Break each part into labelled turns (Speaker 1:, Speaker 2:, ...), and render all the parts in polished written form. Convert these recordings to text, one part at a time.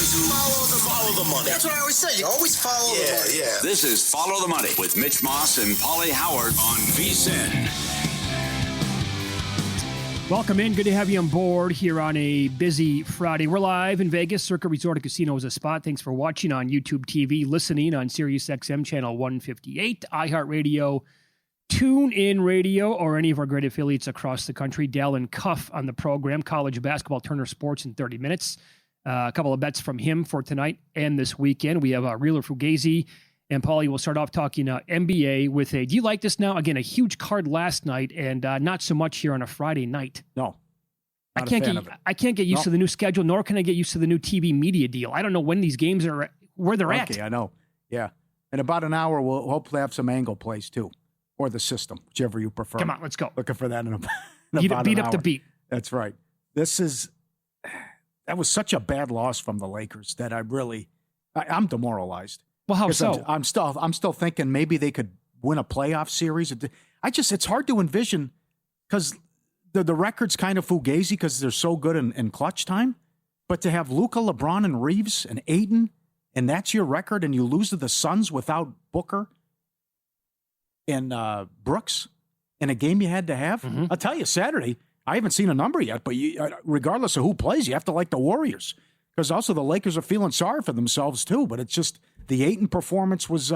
Speaker 1: Follow the money. That's what I always say. You always follow the money. Yeah.
Speaker 2: This is Follow the Money with Mitch Moss and Paulie Howard on VSiN.
Speaker 3: Welcome in. Good to have you on board here on a busy Friday. We're live in Vegas. Circa Resort and Casino is a spot. Thanks for watching on YouTube TV, listening on Sirius XM channel 158, iHeartRadio, TuneIn Radio, or any of our great affiliates across the country. Dell and Cuff on the program. College basketball, Turner Sports in 30 minutes. A couple of bets from him for tonight and this weekend. We have Reeler Fugazi and Paulie will start off talking NBA with do you like this now? Again, a huge card last night and not so much here on a Friday night.
Speaker 4: No.
Speaker 3: I can't get used to the new schedule, nor can I get used to the new TV media deal. I don't know when these games are, where they're at.
Speaker 4: Okay, I know. Yeah. In about an hour, we'll hopefully have some angle plays too, or the system, whichever you prefer.
Speaker 3: Come on, let's go.
Speaker 4: Looking for that in about
Speaker 3: beat
Speaker 4: an
Speaker 3: up
Speaker 4: hour.
Speaker 3: the beat.
Speaker 4: That's right. That was such a bad loss from the Lakers that I'm demoralized.
Speaker 3: Well, how so?
Speaker 4: I'm still thinking maybe they could win a playoff series. It's hard to envision because the record's kind of fugazi because they're so good in clutch time. But to have Luka, LeBron, and Reeves and Ayton, and that's your record, and you lose to the Suns without Booker and Brooks in a game you had to have. Mm-hmm. I'll tell you, Saturday, I haven't seen a number yet, but regardless of who plays, you have to like the Warriors because also the Lakers are feeling sorry for themselves too. But it's just the Ayton performance was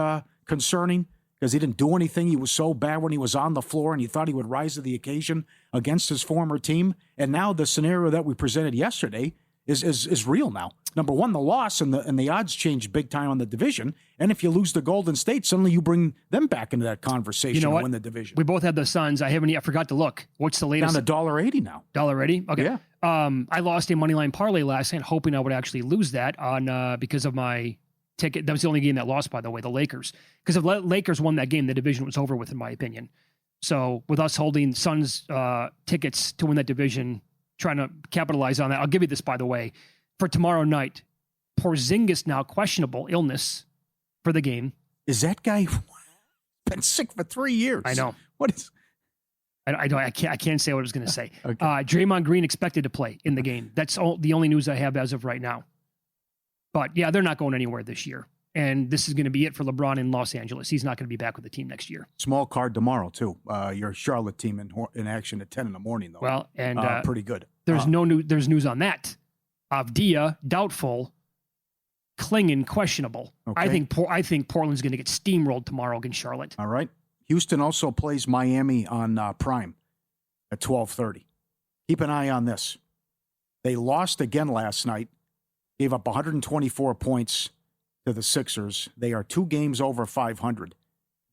Speaker 4: concerning because he didn't do anything. He was so bad when he was on the floor, and you thought he would rise to the occasion against his former team. And now the scenario that we presented yesterday is real now. Number one, the loss and the odds changed big time on the division. And if you lose to Golden State, suddenly you bring them back into that conversation to win the division.
Speaker 3: We both had the Suns. I forgot to look. What's the latest?
Speaker 4: Down to $1.80 now.
Speaker 3: $1.80? Okay.
Speaker 4: Yeah.
Speaker 3: I lost a moneyline parlay last night, hoping I would actually lose that on because of my ticket. That was the only game that lost, by the way, the Lakers. Because if Lakers won that game, the division was over with, in my opinion. So with us holding Suns tickets to win that division, trying to capitalize on that. I'll give you this, by the way. For tomorrow night, Porzingis now questionable illness for the game.
Speaker 4: Is that guy been sick for 3 years?
Speaker 3: I know.
Speaker 4: What is?
Speaker 3: I can't say what I was going to say.
Speaker 4: Okay.
Speaker 3: Draymond Green expected to play in the game. That's the only news I have as of right now. But yeah, they're not going anywhere this year. And this is going to be it for LeBron in Los Angeles. He's not going to be back with the team next year.
Speaker 4: Small card tomorrow, too. Your Charlotte team in action at 10 in the morning, though.
Speaker 3: Well, and
Speaker 4: pretty good.
Speaker 3: There's there's news on that. Avdia, doubtful. Klingon, questionable.
Speaker 4: Okay.
Speaker 3: I think Portland's going to get steamrolled tomorrow against Charlotte.
Speaker 4: All right. Houston also plays Miami on Prime at 12:30. Keep an eye on this. They lost again last night. Gave up 124 points to the Sixers. They are 2 games over 500.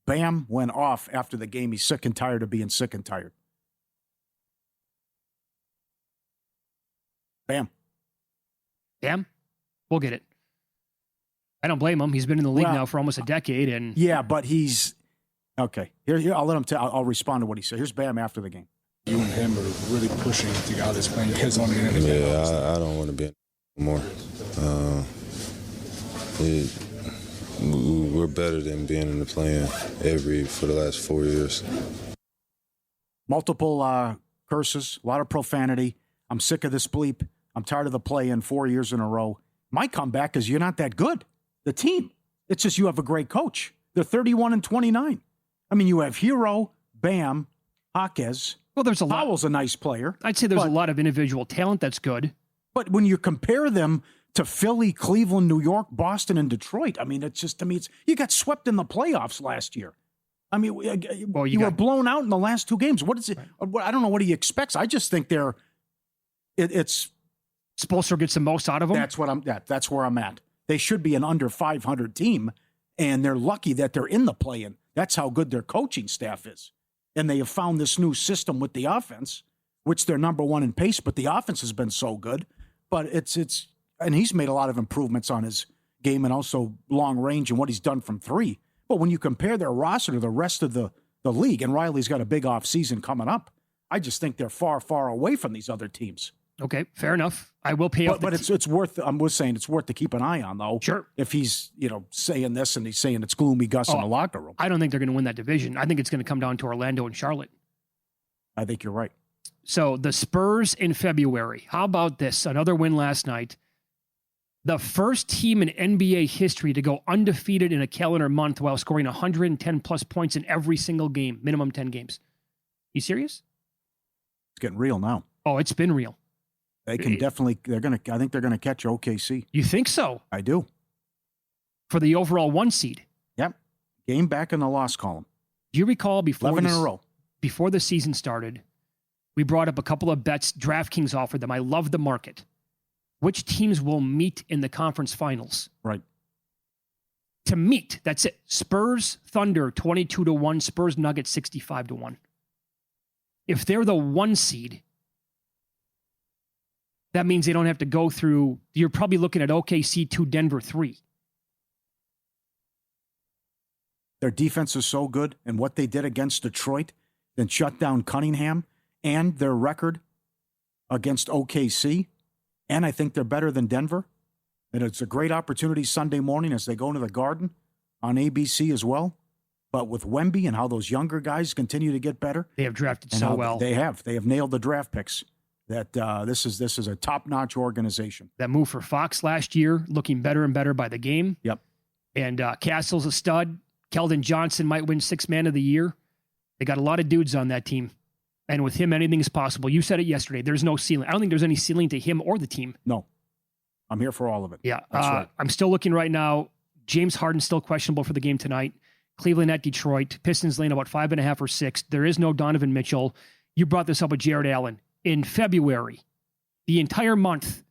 Speaker 4: Bam went off after the game. He's sick and tired of being sick and tired. Bam.
Speaker 3: Bam? We'll get it. I don't blame him. He's been in the league now for almost a decade. And
Speaker 4: yeah, but he's... Okay. Here I'll let him I'll respond to what he said. Here's Bam after the game.
Speaker 5: You and him are really pushing to get out of this plane. You guys want to get in the game.
Speaker 6: Yeah, I don't want to be in more. We're better than being in the play-in for the last 4 years.
Speaker 4: Multiple curses, a lot of profanity. I'm sick of this bleep. I'm tired of the play-in 4 years in a row. My comeback is you're not that good. The team. It's just you have a great coach. They're 31-29. I mean, you have Hero, Bam, Jaquez.
Speaker 3: Well, there's a lot.
Speaker 4: Powell's a nice player.
Speaker 3: I'd say there's a lot of individual talent that's good.
Speaker 4: But when you compare them to Philly, Cleveland, New York, Boston, and Detroit, I mean, you got swept in the playoffs last year. I mean, you were blown out in the last 2 games. What is it? Right. I don't know what he expects. I just think it's
Speaker 3: Spoelstra gets the most out of them.
Speaker 4: That's where I'm at. They should be an under 500 team, and they're lucky that they're in the play-in. That's how good their coaching staff is. And they have found this new system with the offense, which they're number 1 in pace, but the offense has been so good. But and he's made a lot of improvements on his game and also long range and what he's done from 3. But when you compare their roster to the rest of the league, and Riley's got a big offseason coming up, I just think they're far, far away from these other teams.
Speaker 3: Okay, fair enough. I will pay off.
Speaker 4: But it's worth. I'm saying it's worth to keep an eye on, though.
Speaker 3: Sure.
Speaker 4: If he's saying this and he's saying it's gloomy Gus in the locker room,
Speaker 3: I don't think they're going to win that division. I think it's going to come down to Orlando and Charlotte.
Speaker 4: I think you're right.
Speaker 3: So the Spurs in February. How about this? Another win last night. The first team in NBA history to go undefeated in a calendar month while scoring 110 plus points in every single game, minimum 10 games. You serious?
Speaker 4: It's getting real now.
Speaker 3: Oh, it's been real.
Speaker 4: They can definitely, I think they're going to catch OKC.
Speaker 3: You think so?
Speaker 4: I do.
Speaker 3: For the overall 1 seed.
Speaker 4: Yep. Game back in the loss column.
Speaker 3: Do you recall before
Speaker 4: 11 in a row.
Speaker 3: Before the season started, we brought up a couple of bets DraftKings offered them. I love the market. Which teams will meet in the conference finals?
Speaker 4: Right.
Speaker 3: To meet, that's it. Spurs, Thunder, 22-1. Spurs, Nuggets, 65-1. If they're the 1 seed, that means they don't have to go through, you're probably looking at OKC 2, Denver 3.
Speaker 4: Their defense is so good, and what they did against Detroit, then shut down Cunningham, and their record against OKC, and I think they're better than Denver. And it's a great opportunity Sunday morning as they go into the Garden on ABC as well. But with Wemby and how those younger guys continue to get better.
Speaker 3: They have drafted so well.
Speaker 4: They have nailed the draft picks. That this is a top-notch organization.
Speaker 3: That move for Fox last year, looking better and better by the game.
Speaker 4: Yep.
Speaker 3: And Castle's a stud. Keldon Johnson might win 6th Man of the Year. They got a lot of dudes on that team. And with him, anything is possible. You said it yesterday. There's no ceiling. I don't think there's any ceiling to him or the team.
Speaker 4: No. I'm here for all of it.
Speaker 3: Yeah.
Speaker 4: That's right.
Speaker 3: I'm still looking right now. James Harden's still questionable for the game tonight. Cleveland at Detroit. Pistons laying about 5.5 or 6. There is no Donovan Mitchell. You brought this up with Jared Allen. In February, the entire month,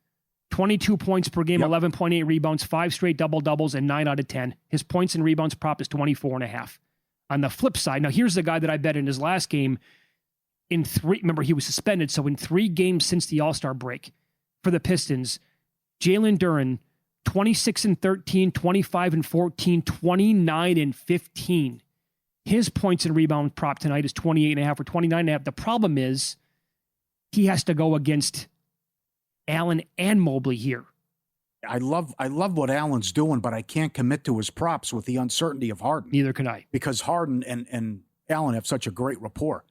Speaker 3: 22 points per game, 11.8 rebounds, 5 straight double-doubles, and 9 out of 10. His points and rebounds prop is 24.5. On the flip side, now here's the guy that I bet in his last game, remember he was suspended, so in 3 games since the All-Star break for the Pistons, Jalen Duren, 26-13, 25-14, 29-15. His points and rebound prop tonight is 28.5 or 29.5. The problem is he has to go against Allen and Mobley here.
Speaker 4: I love what Allen's doing, but I can't commit to his props with the uncertainty of Harden.
Speaker 3: Neither can I.
Speaker 4: Because Harden and Allen have such a great rapport.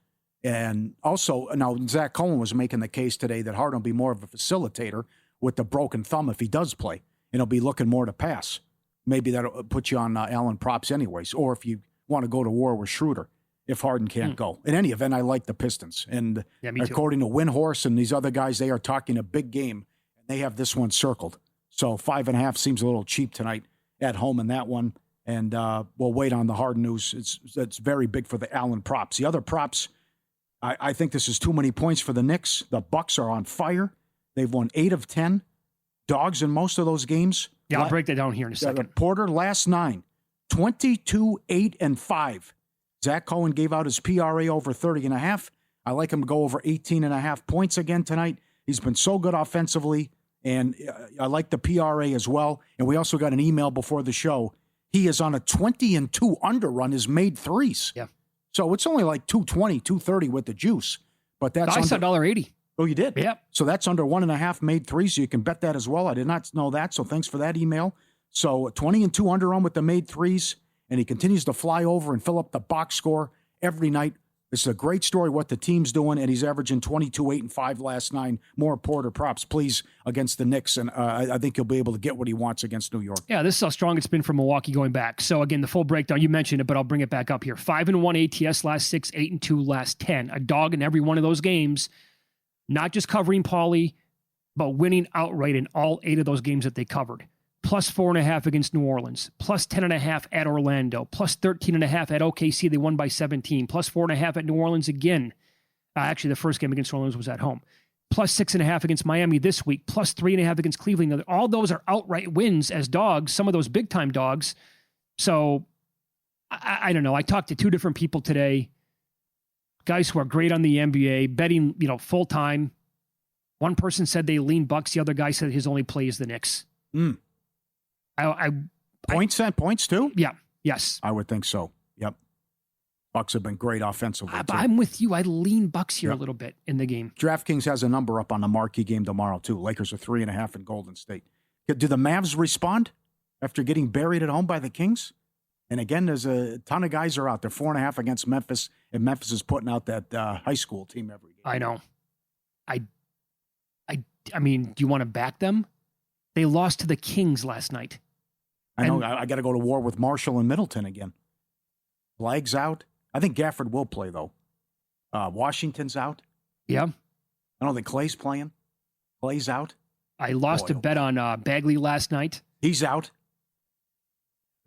Speaker 4: And also, now Zach Cohen was making the case today that Harden will be more of a facilitator with the broken thumb if he does play. And he'll be looking more to pass. Maybe that'll put you on Allen props anyways. Or if you want to go to war with Schroeder, if Harden can't go. In any event, I like the Pistons. And according to Windhorse and these other guys, they are talking a big game. And they have this one circled. So 5.5 seems a little cheap tonight at home in that one. And we'll wait on the Harden news. It's very big for the Allen props. The other props, I think this is too many points for the Knicks. The Bucks are on fire. They've won 8 of 10. Dogs in most of those games.
Speaker 3: Yeah, I'll break that down here in a second.
Speaker 4: Porter, last 9, 22, 8, and 5. Zach Cohen gave out his PRA over 30.5. I like him to go over 18.5 points again tonight. He's been so good offensively, and I like the PRA as well. And we also got an email before the show. He is on a 20-2 under run, his made threes.
Speaker 3: Yeah.
Speaker 4: So it's only like 220, 230 with the juice. But that's
Speaker 3: I said $1.80.
Speaker 4: Oh, you did?
Speaker 3: Yeah.
Speaker 4: So that's under 1.5 made threes, so you can bet that as well. I did not know that, so thanks for that email. So 20-2 under run with the made threes, and he continues to fly over and fill up the box score every night. This is a great story what the team's doing, and he's averaging 22, 8, and 5 last 9. More Porter props, please, against the Knicks, and I think he'll be able to get what he wants against New York.
Speaker 3: Yeah, this is how strong it's been for Milwaukee going back. So again, the full breakdown, you mentioned it, but I'll bring it back up here. 5-1 ATS last 6, 8-2 last 10. A dog in every one of those games, not just covering Paulie, but winning outright in all 8 of those games that they covered. Plus 4.5 against New Orleans, plus 10.5 at Orlando, plus 13.5 at OKC. They won by 17, plus 4.5 at New Orleans again. Actually, the first game against New Orleans was at home. Plus 6.5 against Miami this week, plus 3.5 against Cleveland. All those are outright wins as dogs, some of those big-time dogs. So, I don't know. I talked to 2 different people today, guys who are great on the NBA, betting, full-time. One person said they lean Bucks. The other guy said his only play is the Knicks.
Speaker 4: Points too?
Speaker 3: Yeah. Yes.
Speaker 4: I would think so. Yep. Bucks have been great offensively.
Speaker 3: I'm with you. I lean Bucks here a little bit in the game.
Speaker 4: DraftKings has a number up on the marquee game tomorrow too. Lakers are 3.5 in Golden State. Do the Mavs respond after getting buried at home by the Kings? And again, there's a ton of guys are out there. 4.5 against Memphis, and Memphis is putting out that high school team every game.
Speaker 3: I know. I mean, do you want to back them? They lost to the Kings last night.
Speaker 4: I know. I got to go to war with Marshall and Middleton again. Blagg's out. I think Gafford will play, though. Washington's out.
Speaker 3: Yeah.
Speaker 4: I don't think Clay's playing. Clay's out.
Speaker 3: I lost a bet on Bagley last night.
Speaker 4: He's out.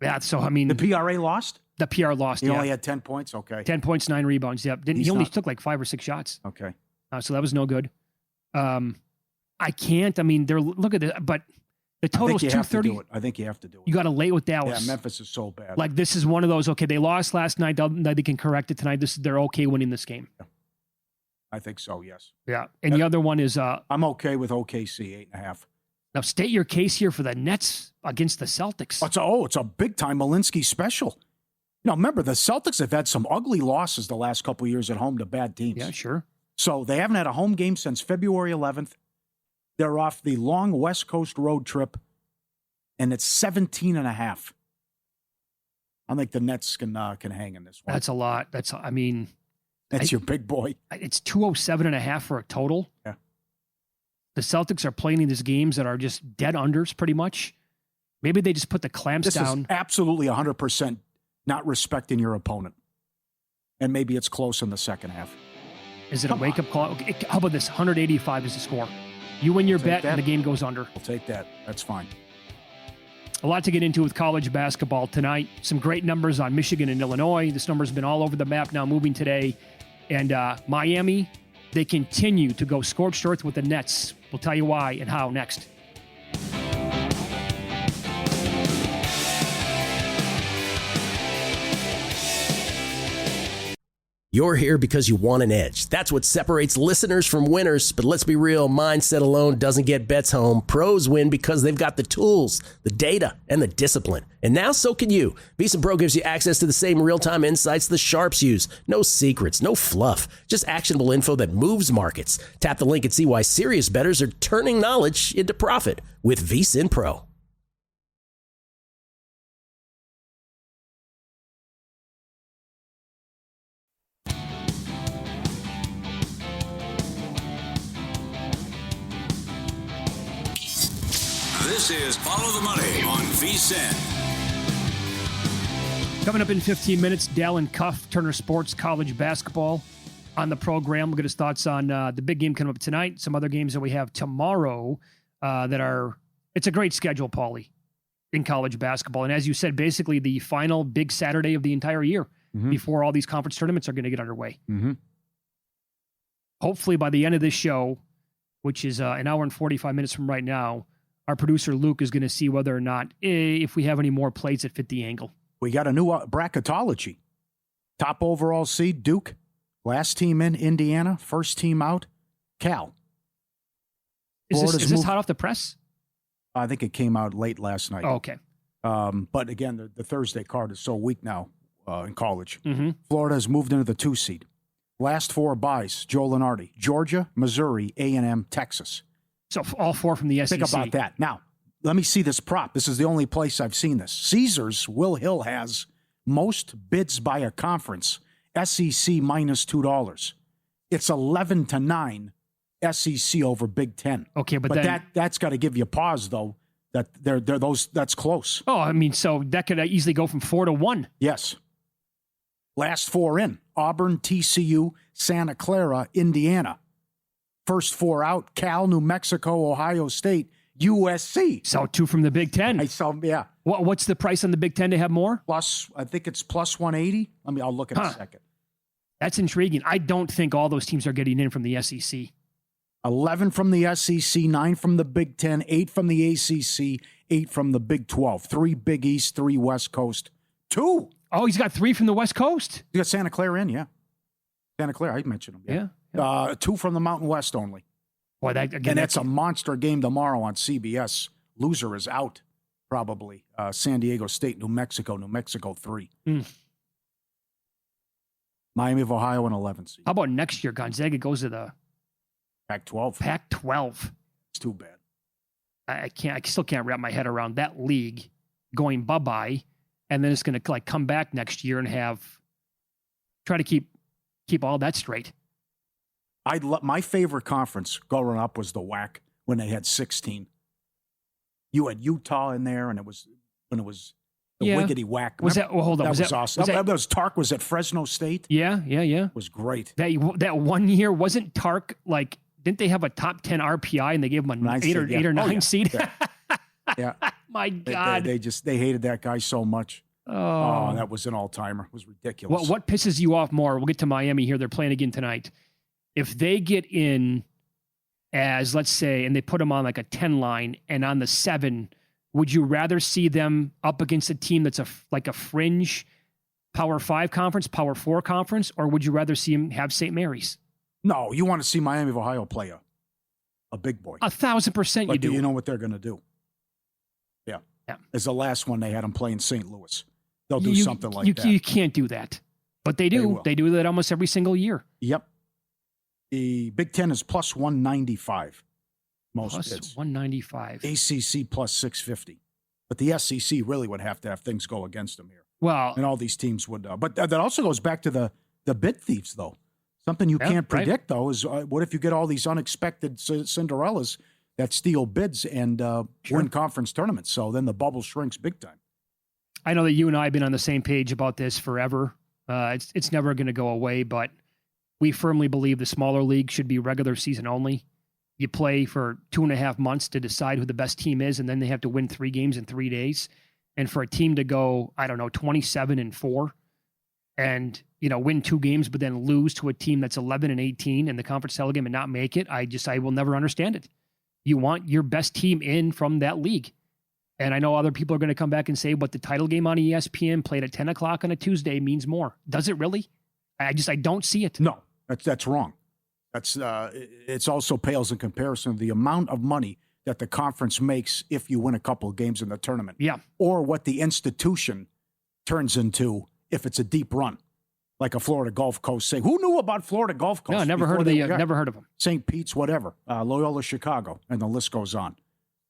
Speaker 3: Yeah, so, I mean.
Speaker 4: The PRA lost?
Speaker 3: The PR lost,
Speaker 4: He only had 10 points? Okay.
Speaker 3: 10 points, 9 rebounds, yep. He only took like 5 or 6 shots.
Speaker 4: Okay.
Speaker 3: So that was no good. I can't. I mean, look at it, but the total's 230.
Speaker 4: I think you have to do it.
Speaker 3: You got to lay with Dallas.
Speaker 4: Yeah, Memphis is so bad.
Speaker 3: Like, this is one of those, okay, they lost last night. They can correct it tonight. They're okay winning this game.
Speaker 4: Yeah. I think so, yes.
Speaker 3: Yeah. And the other one is...
Speaker 4: I'm okay with OKC, 8.5.
Speaker 3: Now, state your case here for the Nets against the Celtics.
Speaker 4: It's a big-time Malinsky special. Now, remember, the Celtics have had some ugly losses the last couple of years at home to bad teams.
Speaker 3: Yeah, sure.
Speaker 4: So they haven't had a home game since February 11th. They're off the long West Coast road trip, and it's 17.5. I think the Nets can hang in this one.
Speaker 3: That's a lot. That's
Speaker 4: your big boy.
Speaker 3: It's 207.5 for a total.
Speaker 4: Yeah.
Speaker 3: The Celtics are playing in these games that are just dead unders pretty much. Maybe they just put the clamps down.
Speaker 4: This is absolutely 100% not respecting your opponent. And maybe it's close in the second half.
Speaker 3: Is it a wake-up call? Okay, how about this? 185 is the score. You win your bet and the game goes under.
Speaker 4: I'll take that. That's fine.
Speaker 3: A lot to get into with college basketball tonight. Some great numbers on Michigan and Illinois. This number's been all over the map now, moving today. And Miami, they continue to go scorched earth with the Nets. We'll tell you why and how next.
Speaker 7: You're here because you want an edge. That's what separates listeners from winners. But let's be real, mindset alone doesn't get bets home. Pros win because they've got the tools, the data, and the discipline. And now so can you. VSiN Pro gives you access to the same real-time insights the sharps use. No secrets, no fluff, just actionable info that moves markets. Tap the link and see why serious bettors are turning knowledge into profit with VSiN Pro.
Speaker 2: This is Follow the Money on VSiN.
Speaker 3: Coming up in 15 minutes, Dallin Cuff, Turner Sports College Basketball on the program. We'll get his thoughts on the big game coming up tonight, some other games that we have tomorrow it's a great schedule, Paulie, in college basketball. And as you said, basically the final big Saturday of the entire year before all these conference tournaments are going to get underway.
Speaker 4: Mm-hmm.
Speaker 3: Hopefully by the end of this show, which is an hour and 45 minutes from right now, our producer Luke is going to see whether or not, if we have any more plays that fit the angle.
Speaker 4: We got a new bracketology. Top overall seed, Duke. Last team in, Indiana. First team out, Cal.
Speaker 3: Is this hot off the press?
Speaker 4: I think it came out late last night.
Speaker 3: Oh, okay.
Speaker 4: But again, the Thursday card is so weak now in college.
Speaker 3: Mm-hmm.
Speaker 4: Florida has moved into the 2 seed. Last 4 buys, Joe Lunardi. Georgia, Missouri, A&M, Texas.
Speaker 3: So all 4 from the SEC.
Speaker 4: Think about that. Now, let me see this prop. This is the only place I've seen this. Caesars, Will Hill has most bids by a conference. SEC minus $2. It's 11-9 SEC over Big Ten.
Speaker 3: Okay, but then,
Speaker 4: that's got to give you pause though. That that's close.
Speaker 3: Oh, I mean, so that could easily go from 4-1.
Speaker 4: Yes. Last 4 in: Auburn, TCU, Santa Clara, Indiana. First 4 out: Cal, New Mexico, Ohio State, USC.
Speaker 3: So 2 from the Big Ten.
Speaker 4: Yeah.
Speaker 3: What's the price on the Big Ten to have more?
Speaker 4: I think it's plus 180. I'll look at it in a second.
Speaker 3: That's intriguing. I don't think all those teams are getting in from the SEC.
Speaker 4: 11 from the SEC, 9 from the Big Ten, 8 from the ACC, 8 from the Big 12. 3 Big East, 3 West Coast. 2.
Speaker 3: Oh, he's got 3 from the West Coast.
Speaker 4: You got Santa Clara in, yeah. Santa Clara, I mentioned them. Yeah. 2 from the Mountain West only.
Speaker 3: Boy,
Speaker 4: that's a monster game tomorrow on CBS. Loser is out, probably. San Diego State, New Mexico 3. Miami of Ohio, an 11 seed.
Speaker 3: How about next year? Gonzaga goes to the
Speaker 4: Pac-12.
Speaker 3: Pac-12.
Speaker 4: It's too bad.
Speaker 3: I still can't wrap my head around that league going bye-bye, and then it's going to come back next year and try to keep all that straight. My favorite conference growing up was the WAC when they had 16.
Speaker 4: You had Utah in there, and it was when it was the
Speaker 3: Yeah.
Speaker 4: wiggity whack.
Speaker 3: Was that? Well, hold on.
Speaker 4: That was
Speaker 3: that
Speaker 4: awesome. That was Tark was at Fresno State.
Speaker 3: Yeah.
Speaker 4: It was great.
Speaker 3: That 1 year wasn't Tark like? Didn't they have a top 10 RPI and they gave him an eight or 9 seed?
Speaker 4: Yeah.
Speaker 3: My God.
Speaker 4: They hated that guy so much. Oh, that was an all-timer. It was ridiculous.
Speaker 3: What pisses you off more? We'll get to Miami here. They're playing again tonight. If they get in as, let's say, and they put them on like a 10 line and on the 7, would you rather see them up against a team that's like a fringe Power 5 conference, Power 4 conference, or would you rather see them have St. Mary's?
Speaker 4: No, you want to see Miami of Ohio play a big boy.
Speaker 3: 1,000% you do.
Speaker 4: You know what they're going to do? Yeah. As the last one, they had them play in St. Louis. They'll do something like that.
Speaker 3: You can't do that. But they do. They do that almost every single year.
Speaker 4: Yep. The Big Ten is plus 195. Most
Speaker 3: plus
Speaker 4: bids.
Speaker 3: 195.
Speaker 4: ACC plus 650. But the SEC really would have to have things go against them here.
Speaker 3: Well,
Speaker 4: and all these teams would. But that also goes back to the bid thieves, though. Something you can't predict, though, is what if you get all these unexpected Cinderellas that steal bids and win conference tournaments? So then the bubble shrinks big time.
Speaker 3: I know that you and I have been on the same page about this forever. It's never going to go away, but we firmly believe the smaller league should be regular season only. You play for 2.5 months to decide who the best team is, and then they have to win 3 games in 3 days. And for a team to go, 27-4 and, win 2 games, but then lose to a team that's 11-18 in the conference title game and not make it, I will never understand it. You want your best team in from that league. And I know other people are going to come back and say, but the title game on ESPN played at 10 o'clock on a Tuesday means more. Does it really? I don't see it.
Speaker 4: No, that's wrong. It's also pales in comparison to the amount of money that the conference makes if you win a couple of games in the tournament.
Speaker 3: Yeah.
Speaker 4: Or what the institution turns into if it's a deep run. Like a Florida Gulf Coast. Say, who knew about Florida Gulf Coast?
Speaker 3: No, never heard of them.
Speaker 4: St. Pete's, whatever. Loyola Chicago, and the list goes on.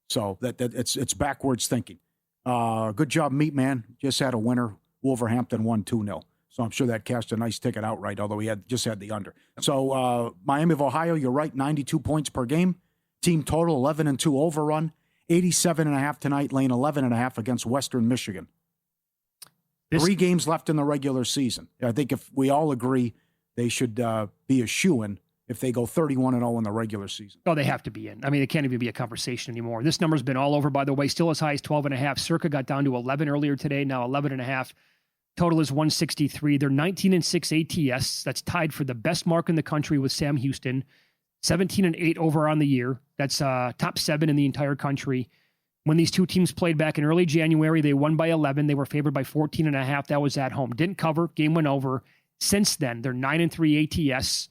Speaker 4: So it's backwards thinking. Good job, Meat Man. Just had a winner. Wolverhampton won 2-0. So I'm sure that cashed a nice ticket outright, although he just had the under. So Miami of Ohio, you're right, 92 points per game. Team total 11-2 overrun. 87.5 tonight, laying 11.5 against Western Michigan. 3 games left in the regular season. I think if we all agree they should be a shoo-in if they go 31-0 in the regular season.
Speaker 3: Oh, they have to be in. I mean, it can't even be a conversation anymore. This number's been all over, by the way, still as high as 12.5. Circa got down to 11 earlier today, now 11.5. Total is 163. They're 19-6 ATS. That's tied for the best mark in the country with Sam Houston. 17-8 over on the year. That's top 7 in the entire country. When these two teams played back in early January, they won by 11. They were favored by 14.5. That was at home. Didn't cover. Game went over. Since then, they're 9-3 ATS.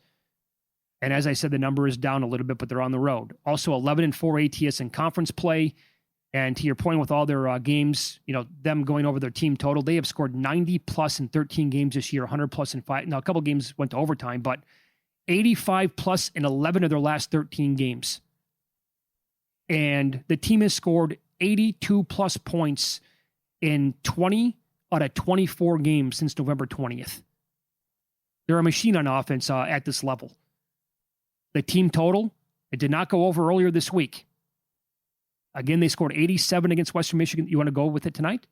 Speaker 3: And as I said, the number is down a little bit, but they're on the road. Also 11-4 ATS in conference play. And to your point with all their games, them going over their team total, they have scored 90+ in 13 games this year, 100+ in 5. Now, a couple games went to overtime, but 85+ in 11 of their last 13 games. And the team has scored 82+ points in 20 out of 24 games since November 20th. They're a machine on offense at this level. The team total, it did not go over earlier this week. Again, they scored 87 against Western Michigan. You want to go with it tonight?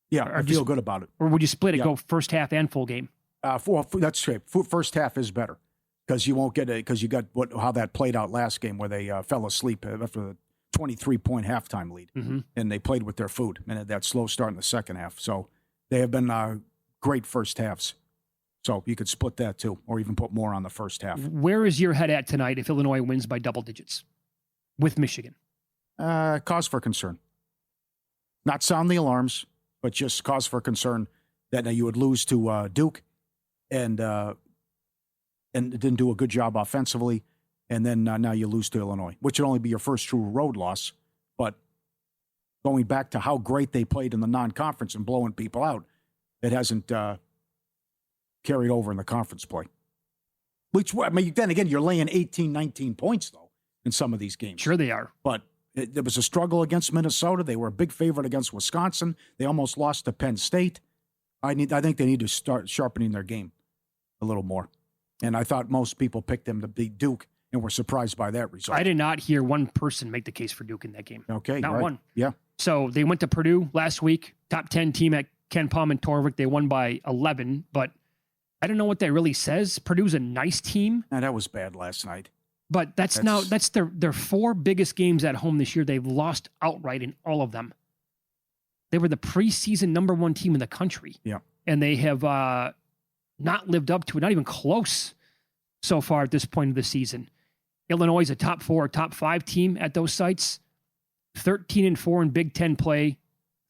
Speaker 4: Yeah, I feel good about it.
Speaker 3: Or would you split it, go first half and full game?
Speaker 4: That's straight. First half is better because you won't get it because you got how that played out last game where they fell asleep after the 23-point halftime lead, and they played with their food and had that slow start in the second half. So they have been great first halves. So you could split that too, or even put more on the first half.
Speaker 3: Where is your head at tonight if Illinois wins by double digits with Michigan?
Speaker 4: Cause for concern. Not sound the alarms, but just cause for concern that you would lose to Duke and didn't do a good job offensively, and then now you lose to Illinois, which would only be your first true road loss. But going back to how great they played in the non-conference and blowing people out, it hasn't carried over in the conference play. Which, then again, you're laying 18, 19 points, though, in some of these games.
Speaker 3: Sure they are.
Speaker 4: But there was a struggle against Minnesota. They were a big favorite against Wisconsin. They almost lost to Penn State. I think they need to start sharpening their game a little more. And I thought most people picked them to beat Duke and were surprised by that result.
Speaker 3: I did not hear one person make the case for Duke in that game.
Speaker 4: Okay.
Speaker 3: Not
Speaker 4: right.
Speaker 3: one.
Speaker 4: Yeah.
Speaker 3: So they went to Purdue last week, top 10 team at Ken Palm and Torvik. They won by 11, but I don't know what that really says. Purdue's a nice team.
Speaker 4: And that was bad last night.
Speaker 3: But that's their 4 biggest games at home this year. They've lost outright in all of them. They were the preseason number 1 team in the country.
Speaker 4: Yeah.
Speaker 3: And they have not lived up to it, not even close so far at this point of the season. Illinois is a top 4, top 5 team at those sites. 13-4 in Big Ten play.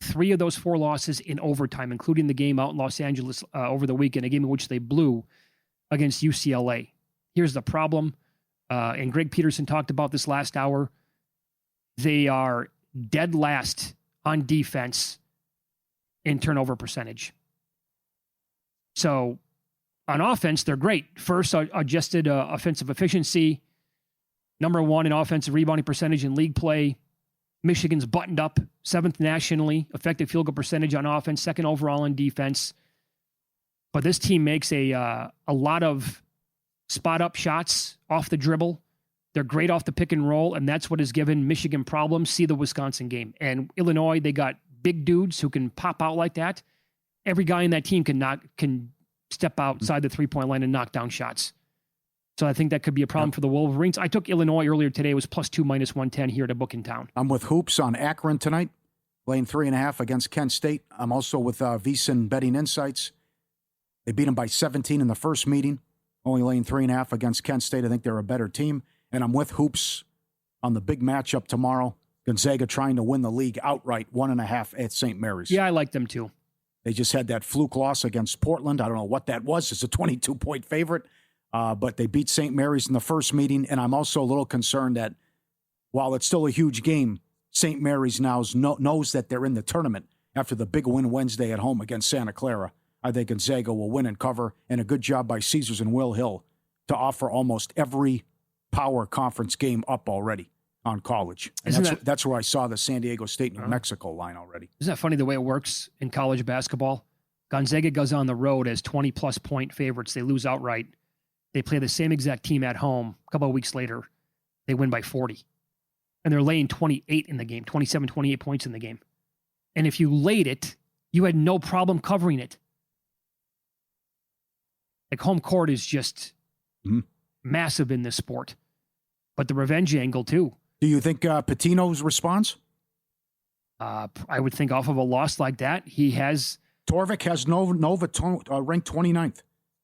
Speaker 3: 3 of those 4 losses in overtime, including the game out in Los Angeles over the weekend, a game in which they blew against UCLA. Here's the problem. And Greg Peterson talked about this last hour. They are dead last on defense in turnover percentage. So on offense, they're great. First, adjusted offensive efficiency. Number 1 in offensive rebounding percentage in league play. Michigan's buttoned up, 7th nationally. Effective field goal percentage on offense, 2nd overall in defense. But this team makes a lot of spot-up shots off the dribble. They're great off the pick and roll, and that's what has given Michigan problems. See the Wisconsin game. And Illinois, they got big dudes who can pop out like that. Every guy in that team can step outside the three-point line and knock down shots. So I think that could be a problem for the Wolverines. I took Illinois earlier today. It was +2, -110 here to book in town.
Speaker 4: I'm with Hoops on Akron tonight, laying 3.5 against Kent State. I'm also with VSiN Betting Insights. They beat them by 17 in the first meeting, only laying 3.5 against Kent State. I think they're a better team. And I'm with Hoops on the big matchup tomorrow. Gonzaga trying to win the league outright, 1.5 at St. Mary's.
Speaker 3: Yeah, I like them too.
Speaker 4: They just had that fluke loss against Portland. I don't know what that was. It's a 22-point favorite. But they beat St. Mary's in the first meeting, and I'm also a little concerned that while it's still a huge game, St. Mary's now knows that they're in the tournament after the big win Wednesday at home against Santa Clara. I think Gonzaga will win and cover, and a good job by Caesars and Will Hill to offer almost every power conference game up already on college. And that's where I saw the San Diego State, New Mexico line already.
Speaker 3: Isn't that funny the way it works in college basketball? Gonzaga goes on the road as 20-plus point favorites. They lose outright. They play the same exact team at home. A couple of weeks later, they win by 40. And they're laying 28 in the game, 27, 28 points in the game. And if you laid it, you had no problem covering it. Like home court is just massive in this sport. But the revenge angle, too.
Speaker 4: Do you think Pitino's response?
Speaker 3: I would think off of a loss like that, he has...
Speaker 4: Torvik has Nova ranked 29th.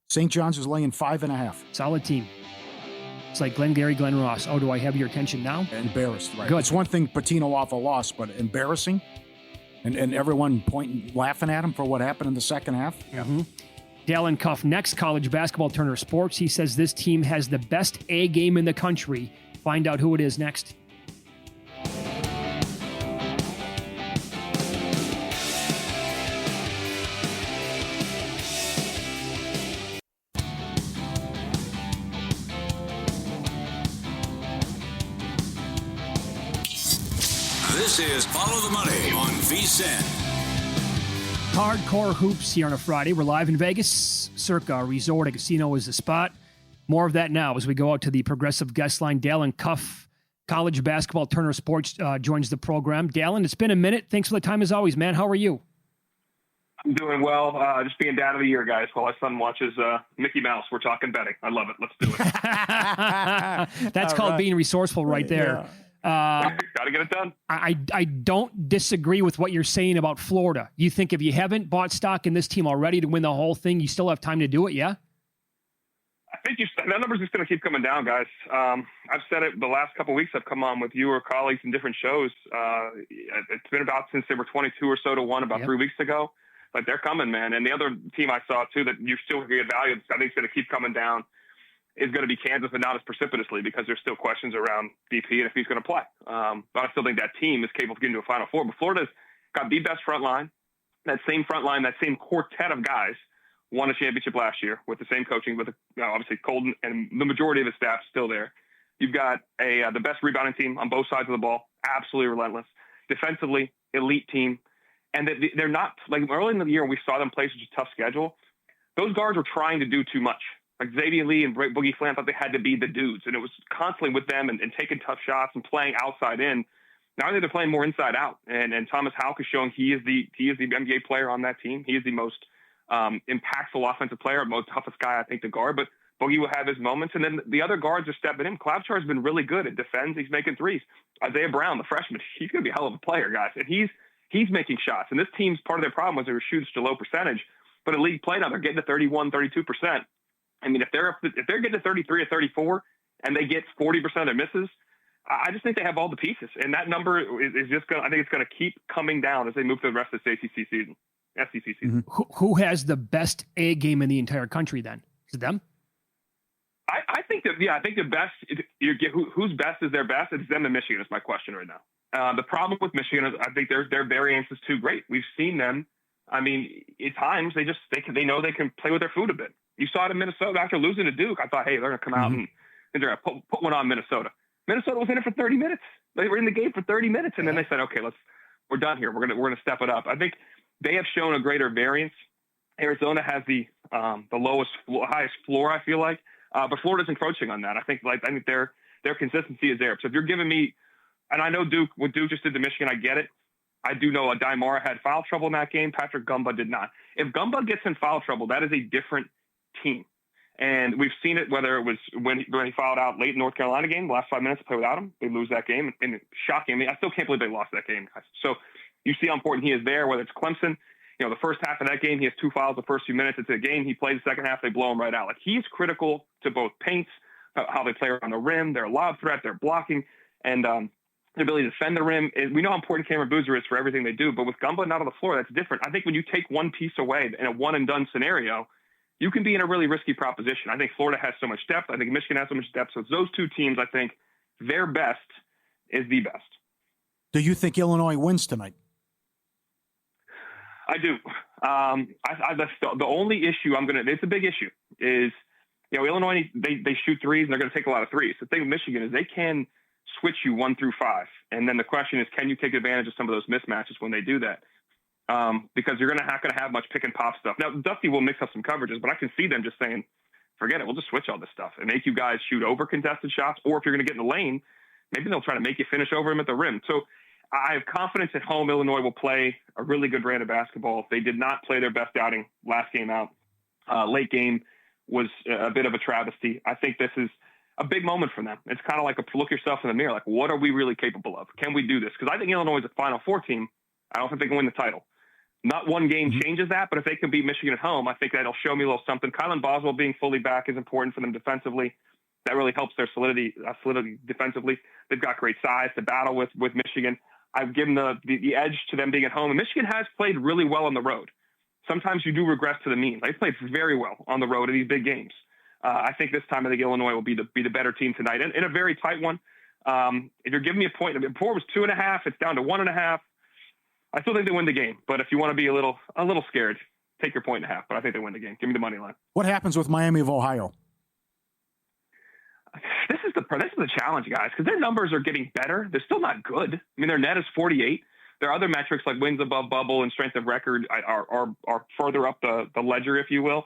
Speaker 4: St. John's is laying 5.5.
Speaker 3: Solid team. It's like Glengarry, Glen Ross. Oh, do I have your attention now?
Speaker 4: Embarrassed, right?
Speaker 3: Good.
Speaker 4: It's one thing Pitino off a loss, but embarrassing, and everyone laughing at him for what happened in the second half.
Speaker 3: Yeah. Mm-hmm. Dallin Cuff, next college basketball Turner Sports. He says this team has the best A game in the country. Find out who it is next.
Speaker 2: This is Follow the Money on VSiN.
Speaker 3: Hardcore hoops here on a Friday. We're live in Vegas. Circa Resort and Casino is the spot. More of that now as we go out to the Progressive guest line. Dallin Cuff, college basketball Turner Sports, joins the program. Dallin, it's been a minute. Thanks for the time as always, man. How are you?
Speaker 8: I'm doing well. Just being dad of the year, guys, while my son watches Mickey Mouse. We're talking betting. I love it. Let's do it.
Speaker 3: That's called being resourceful right there.
Speaker 8: Yeah. Got to get it done.
Speaker 3: I don't disagree with what you're saying about Florida. You think if you haven't bought stock in this team already to win the whole thing, you still have time to do it, yeah?
Speaker 8: I think that number's just going to keep coming down, guys. I've said it the last couple of weeks. I've come on with you or colleagues in different shows. It's been about since they were 22 or so to 1 about 3 weeks ago. But they're coming, man. And the other team I saw, too, that you still get value, I think it's going to keep coming down, is going to be Kansas, but not as precipitously because there's still questions around DP and if he's going to play. But I still think that team is capable of getting to a Final Four. But Florida's got the best front line. That same front line, that same quartet of guys won a championship last year with the same coaching, with obviously Colton and the majority of the staff still there. You've got the best rebounding team on both sides of the ball, absolutely relentless. Defensively, elite team. And they're not, like early in the year when we saw them play such a tough schedule, those guards were trying to do too much. Like Xavier Lee and Boogie Flam thought they had to be the dudes, and it was constantly with them and taking tough shots and playing outside in. Now I think they're playing more inside out, and Thomas Houck is showing he is the NBA player on that team. He is the most impactful offensive player, most toughest guy I think to guard. But Boogie will have his moments, and then the other guards are stepping in. Klobuchar has been really good at defense. He's making threes. Isaiah Brown, the freshman, he's going to be a hell of a player, guys, and he's making shots. And this team's part of their problem was they were shooting such a low percentage. But in league play now, they're getting to 31, 32%. I mean, if they're getting to 33 or 34 and they get 40% of their misses, I just think they have all the pieces. And that number is just going to, I think it's going to keep coming down as they move to the rest of the SEC season.
Speaker 3: Mm-hmm. Who has the best A game in the entire country then? Is it them?
Speaker 8: I think that, I think the best, who's best is their best. It's them and Michigan is my question right now. The problem with Michigan is I think their variance is too great. We've seen them. I mean, at times they know they can play with their food a bit. You saw it in Minnesota after losing to Duke. I thought, hey, they're going to come out and they're going to put one on Minnesota. Minnesota was in it for 30 minutes. They were in the game for 30 minutes, and then they said, okay, we're done here. We're going to step it up. I think they have shown a greater variance. Arizona has the highest floor, I feel like, but Florida's encroaching on that. I think their consistency is there. So if you're giving me, and I know what Duke just did to Michigan, I get it. I do know Daimara had foul trouble in that game. Patrick Gumba did not. If Gumba gets in foul trouble, that is a different team. And we've seen it, whether it was when he fouled out late in North Carolina game, the last 5 minutes to play without him, they lose that game. And shocking. I mean, I still can't believe they lost that game, guys. So you see how important he is there, whether it's Clemson. The first half of that game, he has 2 fouls the first few minutes. It's a game. He plays the second half, they blow him right out. Like, he's critical to both paints, how they play around the rim, their lob threat, their blocking, and the ability to defend the rim. We know how important Cameron Boozer is for everything they do, but with Gumba not on the floor, that's different. I think when you take one piece away in a one-and-done scenario, you can be in a really risky proposition. I think Florida has so much depth. I think Michigan has so much depth. So it's those two teams, I think, their best is the best.
Speaker 4: Do you think Illinois wins tonight?
Speaker 8: I do. The only issue it's a big issue, is, Illinois, they shoot threes and they're going to take a lot of threes. The thing with Michigan is they can switch you 1 through 5. And then the question is, can you take advantage of some of those mismatches when they do that? Because you're not going to have much pick and pop stuff. Now, Dusty will mix up some coverages, but I can see them just saying, forget it. We'll just switch all this stuff and make you guys shoot over contested shots. Or if you're going to get in the lane, maybe they'll try to make you finish over him at the rim. So I have confidence at home Illinois will play a really good brand of basketball. They did not play their best outing last game out. Late game was a bit of a travesty. I think this is a big moment for them. It's kind of like look yourself in the mirror. Like, what are we really capable of? Can we do this? Because I think Illinois is a Final Four team. I don't think they can win the title. Not one game changes that, but if they can beat Michigan at home, I think that'll show me a little something. Kylan Boswell being fully back is important for them defensively. That really helps their solidity defensively. They've got great size to battle with Michigan. I've given the edge to them being at home. And Michigan has played really well on the road. Sometimes you do regress to the mean. They played very well on the road in these big games. I think this time I think Illinois will be the better team tonight, in a very tight one. If you're giving me a point, before it was 2.5, it's down to 1.5. I still think they win the game, but if you want to be a little scared, take your 1.5. But I think they win the game. Give me the money line.
Speaker 4: What happens with Miami of Ohio?
Speaker 8: This is the challenge, guys, because their numbers are getting better. They're still not good. I mean, their net is 48. There are other metrics like wins above bubble and strength of record are further up the ledger, if you will.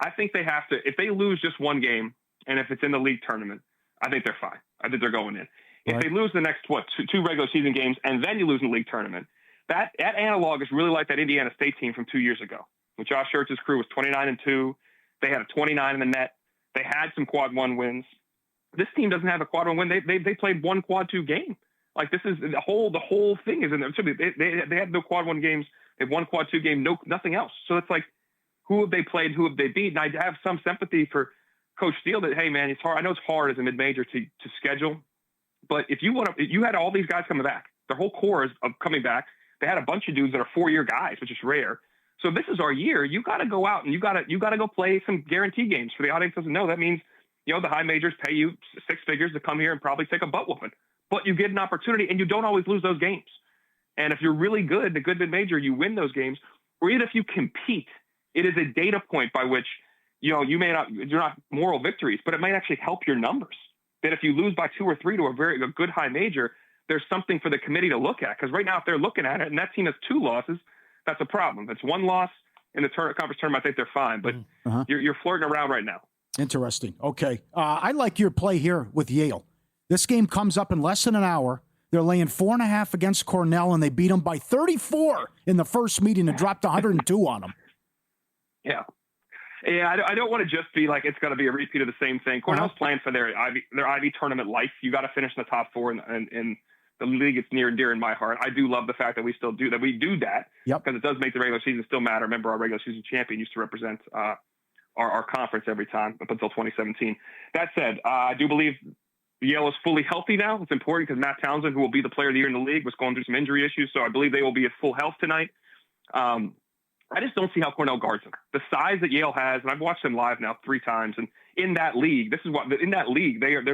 Speaker 8: I think they have to, if they lose just one game, and if it's in the league tournament, I think they're fine. I think they're going in. If they lose the next, two regular season games, and then you lose in the league tournament, that analog is really like that Indiana State team from 2 years ago, when Josh Schertz's crew was 29-2. They had a 29 in the net. They had some quad 1 wins. This team doesn't have a quad 1 win. They played one quad 2 game. Like, this is the whole thing is in there. They had no quad 1 games. They've won quad 2 game, nothing else. So it's like, who have they played? Who have they beat? And I have some sympathy for Coach Steele that, hey man, it's hard. I know it's hard as a mid-major to schedule, but if you had all these guys coming back, their whole core is coming back. They had a bunch of dudes that are 4-year guys, which is rare. So this is our year. You got to go out and you got to go play some guarantee games. For the audience doesn't know, that means, the high majors pay you 6 figures to come here and probably take a butt whooping, but you get an opportunity and you don't always lose those games. And if you're really good, the good mid-major, you win those games, or even if you compete, it is a data point by which, you're not moral victories, but it might actually help your numbers. That if you lose by 2 or 3 to a good high major, there's something for the committee to look at. Because right now, if they're looking at it and that team has 2 losses, that's a problem. If it's 1 loss in the conference tournament, I think they're fine. But you're flirting around right now.
Speaker 4: Interesting. Okay. I like your play here with Yale. This game comes up in less than an hour. They're laying 4.5 against Cornell, and they beat them by 34 in the first meeting and dropped 102 on them.
Speaker 8: Yeah. Yeah, I don't want to just be like it's going to be a repeat of the same thing. Cornell's playing for their Ivy tournament life. You got to finish in the top 4 in the league. It's near and dear in my heart. I do love the fact that we still do that. We do that because it does make the regular season still matter. Remember, our regular season champion used to represent our conference every time up until 2017. That said, I do believe Yale is fully healthy now. It's important because Matt Townsend, who will be the player of the year in the league, was going through some injury issues. So I believe they will be at full health tonight. I just don't see how Cornell guards them. The size that Yale has, and I've watched them live now 3 times, and in that league, there's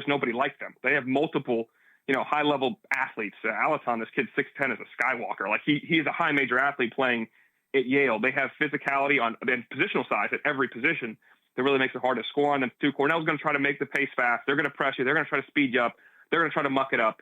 Speaker 8: nobody like them. They have multiple, high-level athletes. Alaton, this kid, 6'10", is a skywalker. Like he is a high major athlete playing at Yale. They have physicality and positional size at every position that really makes it hard to score on them too. Cornell's going to try to make the pace fast. They're going to press you. They're going to try to speed you up. They're going to try to muck it up.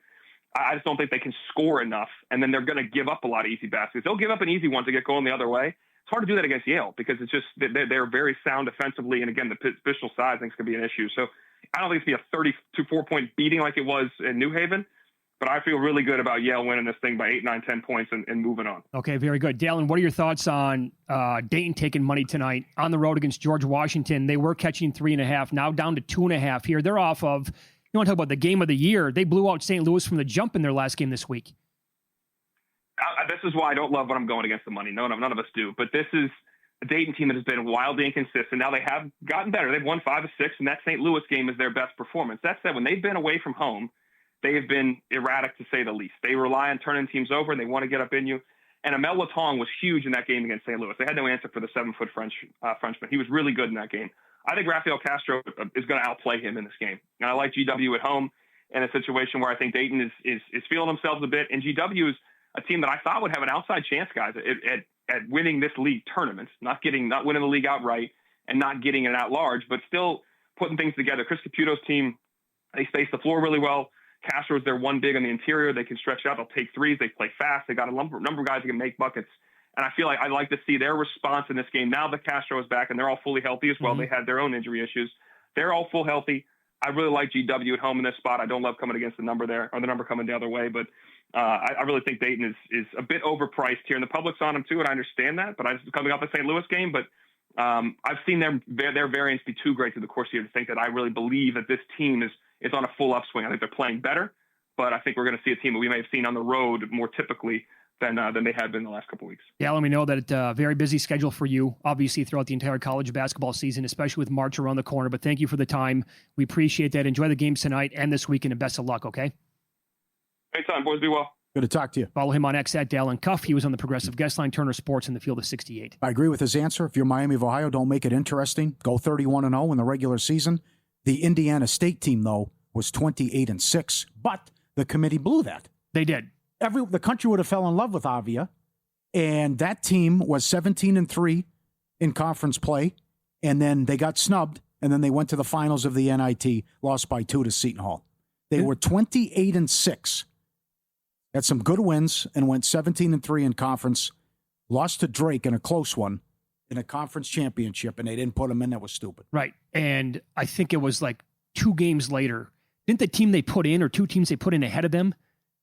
Speaker 8: I just don't think they can score enough, and then they're going to give up a lot of easy baskets. They'll give up an easy one to get going the other way. It's hard to do that against Yale because it's just they're very sound defensively, and again, the positional size I think is going to be an issue. So I don't think it's going to be a 34-point beating like it was in New Haven, but I feel really good about Yale winning this thing by 8, 9, 10 points and moving on.
Speaker 3: Okay, very good. Dalen, what are your thoughts on Dayton taking money tonight on the road against George Washington? They were catching 3.5, now down to 2.5 here. They're off of, you want to talk about the game of the year. They blew out St. Louis from the jump in their last game this week.
Speaker 8: This is why I don't love when I'm going against the money. No, none of us do. But this is a Dayton team that has been wildly inconsistent. Now they have gotten better. They've won 5 of 6, and that St. Louis game is their best performance. That said, when they've been away from home, they have been erratic to say the least. They rely on turning teams over, and they want to get up in you. And Amel Latong was huge in that game against St. Louis. They had no answer for the 7-foot Frenchman. He was really good in that game. I think Rafael Castro is going to outplay him in this game. And I like GW at home in a situation where I think Dayton is feeling themselves a bit. And GW is a team that I thought would have an outside chance, guys, at winning this league tournament, not winning the league outright and not getting it at large, but still putting things together. Chris Caputo's team, they space the floor really well. Castro's their one big on the interior. They can stretch out. They'll take threes. They play fast. They got a number of guys that can make buckets. And I feel like I'd like to see their response in this game. Now that Castro is back and they're all fully healthy as well. Mm-hmm. They had their own injury issues. They're all full healthy. I really like GW at home in this spot. I don't love coming against the number there or the number coming the other way, but I really think Dayton is a bit overpriced here, and the public's on them too, and I understand that. But I was coming off the St. Louis game, but I've seen their variance be too great through the course of the year to think that I really believe that this team is on a full upswing. I think they're playing better, but I think we're going to see a team that we may have seen on the road more typically than they had been the last couple of weeks.
Speaker 3: Yeah, let me know that it's a very busy schedule for you, obviously, throughout the entire college basketball season, especially with March around the corner. But thank you for the time. We appreciate that. Enjoy the games tonight and this weekend, and best of luck, okay?
Speaker 8: Anytime, boys. Be well.
Speaker 4: Good to talk to you.
Speaker 3: Follow him on X at Dalen Cuff. He was on the Progressive Guest Line, Turner Sports, in the field of 68.
Speaker 4: I agree with his answer. If you're Miami of Ohio, don't make it interesting. Go 31-0 in the regular season. The Indiana State team, though, was 28-6, but the committee blew that.
Speaker 3: They did.
Speaker 4: The country would have fell in love with Avia, and that team was 17-3 in conference play, and then they got snubbed, and then they went to the finals of the NIT, lost by 2 to Seton Hall. They were 28-6. Had some good wins and went 17-3 in conference, lost to Drake in a close one in a conference championship, and they didn't put them in. That was stupid.
Speaker 3: Right, and I think it was like 2 games later. Didn't the team they put in, or 2 teams they put in ahead of them,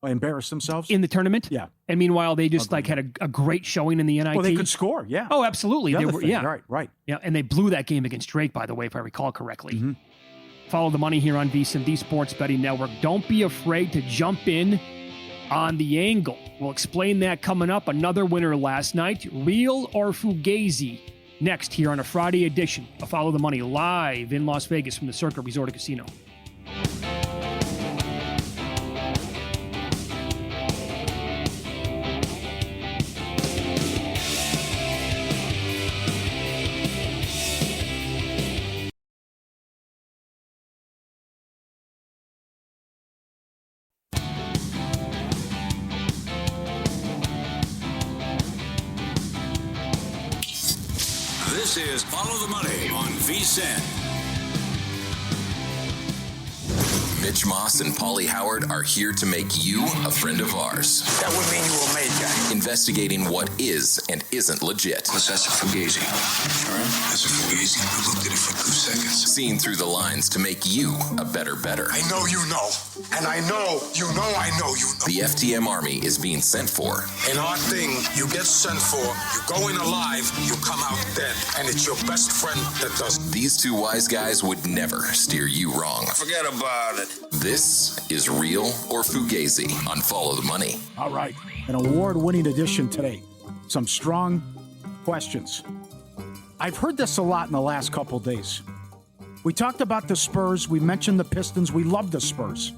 Speaker 4: embarrass themselves
Speaker 3: in the tournament?
Speaker 4: Yeah.
Speaker 3: And meanwhile, they just had a great showing in the NIT.
Speaker 4: Well, they could score, yeah.
Speaker 3: Oh, absolutely. They were, yeah.
Speaker 4: Right.
Speaker 3: Yeah, and they blew that game against Drake, by the way, if I recall correctly.
Speaker 4: Mm-hmm.
Speaker 3: Follow the money here on VSiN, the Sports Betting Network. Don't be afraid to jump in on the angle. We'll explain that coming up. Another winner last night, Real or Fugazi, next here on a Friday edition of Follow the Money, live in Las Vegas from the Circa Resort and Casino.
Speaker 2: This is Follow the Money on VSiN.
Speaker 9: Mitch Moss and Paulie Howard are here to make you a friend of ours.
Speaker 1: That would mean you were made guy.
Speaker 9: Investigating what is and isn't legit.
Speaker 1: That's a Fugazi. All right? That's a Fugazi. I looked at it for 2 seconds.
Speaker 9: Seeing through the lines to make you a better.
Speaker 1: I know you know. And I know you know I know you know.
Speaker 9: The FTM Army is being sent for.
Speaker 1: In our thing, you get sent for, you go in alive, you come out dead. And it's your best friend that does.
Speaker 9: These two wise guys would never steer you wrong.
Speaker 1: Forget about it.
Speaker 9: This is Real or Fugazi on Follow the Money.
Speaker 4: All right. An award-winning edition today. Some strong questions. I've heard this a lot in the last couple days. We talked about the Spurs. We mentioned the Pistons. We love the Spurs.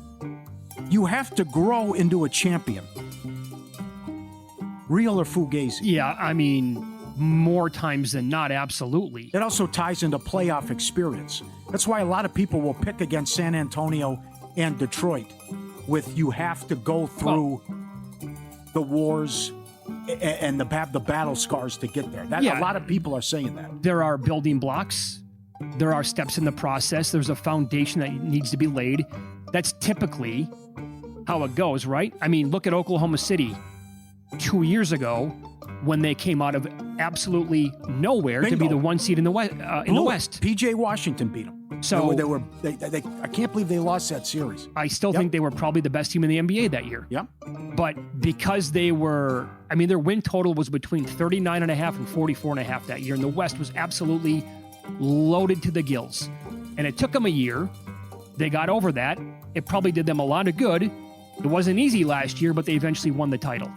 Speaker 4: You have to grow into a champion. Real or Fugazi?
Speaker 3: Yeah, I mean, more times than not, absolutely.
Speaker 4: It also ties into playoff experience. That's why a lot of people will pick against San Antonio and Detroit with you have to go through the wars and the battle scars to get there. A lot of people are saying that.
Speaker 3: There are building blocks. There are steps in the process. There's a foundation that needs to be laid. That's typically how it goes, right? I mean, look at Oklahoma City 2 years ago when they came out of absolutely nowhere to be the 1 seed in the West. The West.
Speaker 4: PJ Washington beat them.
Speaker 3: So
Speaker 4: they I can't believe they lost that series.
Speaker 3: I still think they were probably the best team in the NBA that year.
Speaker 4: Yep.
Speaker 3: But because they were, I mean, their win total was between 39.5 and 44.5 that year, and the West was absolutely loaded to the gills. And it took them a year. They got over that. It probably did them a lot of good. It wasn't easy last year, but they eventually won the title.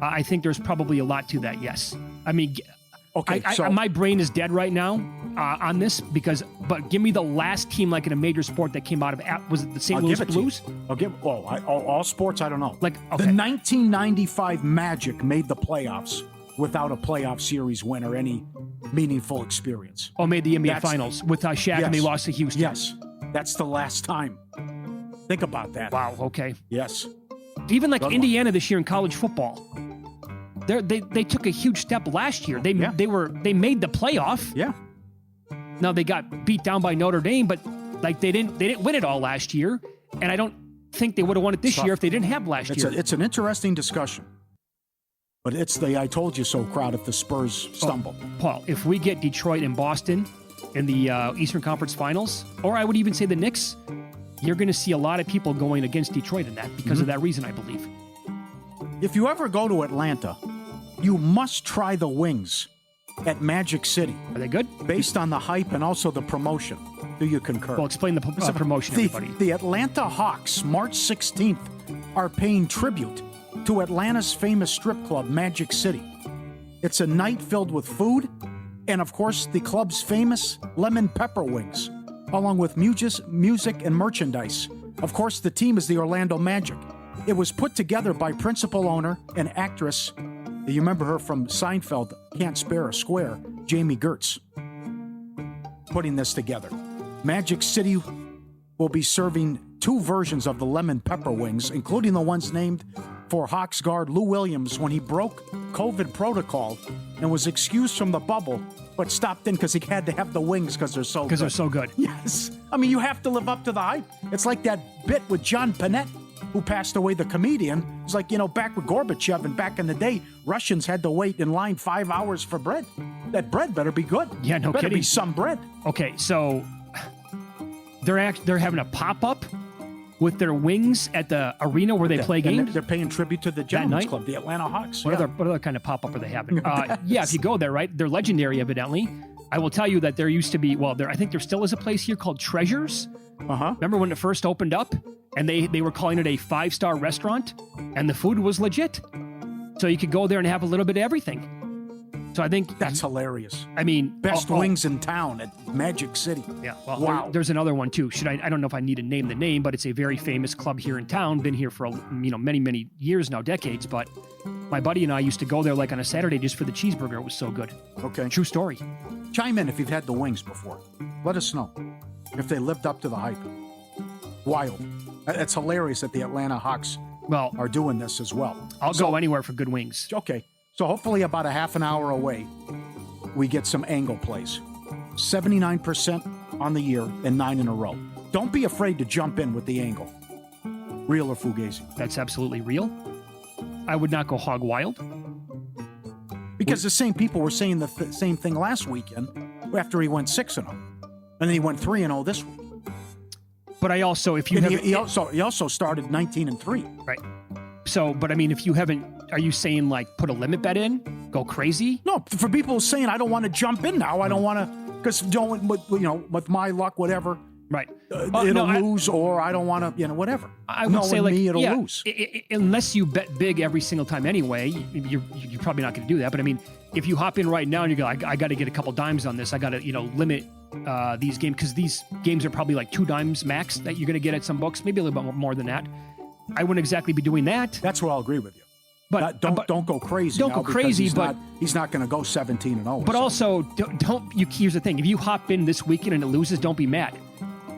Speaker 3: I think there's probably a lot to that, yes. I mean,
Speaker 4: okay,
Speaker 3: my brain is dead right now on this but give me the last team like in a major sport that came out of, was it the St. Louis Blues?
Speaker 4: All sports, I don't know.
Speaker 3: The
Speaker 4: 1995 Magic made the playoffs without a playoff series win or any meaningful experience.
Speaker 3: Oh, made the NBA Finals with Shaq and they lost to Houston.
Speaker 4: Yes, that's the last time. Think about that.
Speaker 3: Wow, okay.
Speaker 4: Yes.
Speaker 3: Even like Indiana this year in college football. They took a huge step last year. They made the playoff.
Speaker 4: Yeah.
Speaker 3: Now they got beat down by Notre Dame, but like they didn't win it all last year, and I don't think they would have won it this year if they didn't have last year.
Speaker 4: It's an interesting discussion. But it's the I told you so crowd if the Spurs stumble.
Speaker 3: Paul, if we get Detroit and Boston in the Eastern Conference Finals, or I would even say the Knicks, you're going to see a lot of people going against Detroit in that because of that reason, I believe.
Speaker 4: If you ever go to Atlanta, you must try the wings at Magic City.
Speaker 3: Are they good?
Speaker 4: Based on the hype and also the promotion. Do you concur?
Speaker 3: Well, explain the promotion, everybody.
Speaker 4: The Atlanta Hawks, March 16th, are paying tribute to Atlanta's famous strip club, Magic City. It's a night filled with food and, of course, the club's famous lemon pepper wings, along with music and merchandise. Of course, the team is the Orlando Magic. It was put together by principal owner and actress, you remember her from Seinfeld, Can't Spare a Square, Jamie Gertz, putting this together. Magic City will be serving 2 versions of the lemon pepper wings, including the ones named for Hawks guard Lou Williams when he broke COVID protocol and was excused from the bubble, but stopped in because he had to have the wings because they're so good.
Speaker 3: Because they're so good.
Speaker 4: Yes. I mean, you have to live up to the hype. It's like that bit with John Panette, who passed away, the comedian. It's like, back with Gorbachev and back in the day, Russians had to wait in line 5 hours for bread. That bread better be good.
Speaker 3: Yeah, no
Speaker 4: better
Speaker 3: kidding.
Speaker 4: Be some bread.
Speaker 3: Okay, so they're having a pop-up with their wings at the arena where they play games.
Speaker 4: They're paying tribute to the Gentlemen's Club, the Atlanta Hawks.
Speaker 3: What other kind of pop-up are they having? If you go there, right, they're legendary, evidently. I will tell you that there used to be, I think there still is a place here called Treasures. Remember when it first opened up? And they were calling it a 5-star restaurant, and the food was legit. So you could go there and have a little bit of everything. So I think
Speaker 4: that's hilarious.
Speaker 3: I mean,
Speaker 4: best wings in town at Magic City.
Speaker 3: Yeah. Well, wow. There's another one too. I don't know if I need to name the name, but it's a very famous club here in town. Been here for many years now, decades. But my buddy and I used to go there like on a Saturday just for the cheeseburger. It was so good.
Speaker 4: Okay.
Speaker 3: True story.
Speaker 4: Chime in if you've had the wings before. Let us know if they lived up to the hype. Wild. It's hilarious that the Atlanta Hawks are doing this as well.
Speaker 3: I'll go anywhere for good wings.
Speaker 4: Okay. So hopefully about a half an hour away, we get some angle plays. 79% on the year and 9 in a row. don't be afraid to jump in with the angle. Real or Fugazi?
Speaker 3: That's absolutely real. I would not go hog wild.
Speaker 4: Because the same people were saying the same thing last weekend after he went 6-0. And then he went 3-0 this week.
Speaker 3: But I also, if you
Speaker 4: And
Speaker 3: haven't,
Speaker 4: he also started 19-3.
Speaker 3: right. So, but I mean, if you haven't, are you saying like put a limit bet in, go crazy?
Speaker 4: No, for people saying I don't want to jump in now, I don't want to, because with my luck, whatever,
Speaker 3: Right.
Speaker 4: it'll lose, or I don't want to, whatever.
Speaker 3: I would say like,
Speaker 4: it'll
Speaker 3: yeah,
Speaker 4: lose.
Speaker 3: Unless you bet big every single time anyway, you're probably not going to do that. But I mean, if you hop in right now and you go, I got to get a couple dimes on this, I got to, limit these games, because these games are probably like 2 dimes max that you're going to get at some books, maybe a little bit more than that. I wouldn't exactly be doing that.
Speaker 4: That's where I'll agree with you.
Speaker 3: But
Speaker 4: don't go crazy.
Speaker 3: Don't
Speaker 4: now,
Speaker 3: go
Speaker 4: because
Speaker 3: crazy,
Speaker 4: he's not going to go 17-0.
Speaker 3: But also, don't. Here's the thing: if you hop in this weekend and it loses, don't be mad,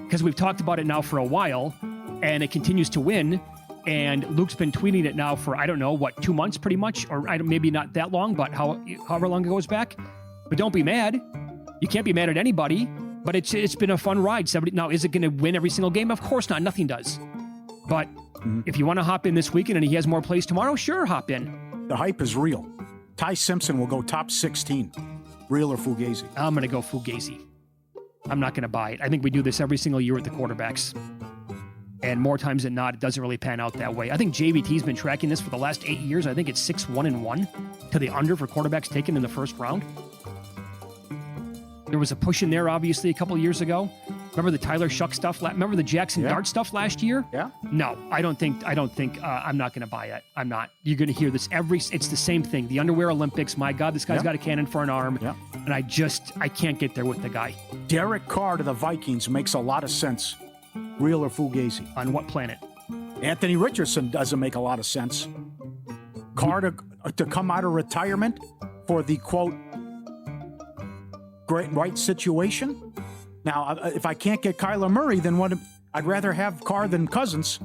Speaker 3: because we've talked about it now for a while, and it continues to win. And Luke's been tweeting it now for 2 months, pretty much, or maybe not that long, but however long it goes back. But don't be mad. You can't be mad at anybody. But it's been a fun ride. Now, is it going to win every single game? Of course not. Nothing does. But if you want to hop in this weekend and he has more plays tomorrow, sure, hop in.
Speaker 4: The hype is real. Ty Simpson will go top 16. Real or Fugazi?
Speaker 3: I'm going to go Fugazi. I'm not going to buy it. I think we do this every single year with the quarterbacks. And more times than not, it doesn't really pan out that way. I think JVT's been tracking this for the last 8 years. I think it's 6-1-1 to the under for quarterbacks taken in the first round. There was a push in there, obviously, a couple of years ago. Remember the Tyler Shuck stuff? Remember the Jackson Dart stuff last year?
Speaker 4: Yeah.
Speaker 3: No, I don't think. I'm not going to buy it. I'm not. You're going to hear this it's the same thing. The underwear Olympics. My God, this guy's got a cannon for an arm.
Speaker 4: Yeah.
Speaker 3: And I can't get there with the guy.
Speaker 4: Derek Carr to the Vikings makes a lot of sense. Real or Fugazi?
Speaker 3: On what planet?
Speaker 4: Anthony Richardson doesn't make a lot of sense. Carr to come out of retirement for the, quote, great right situation. Now, if I can't get Kyler Murray, then what? I'd rather have Carr than Cousins.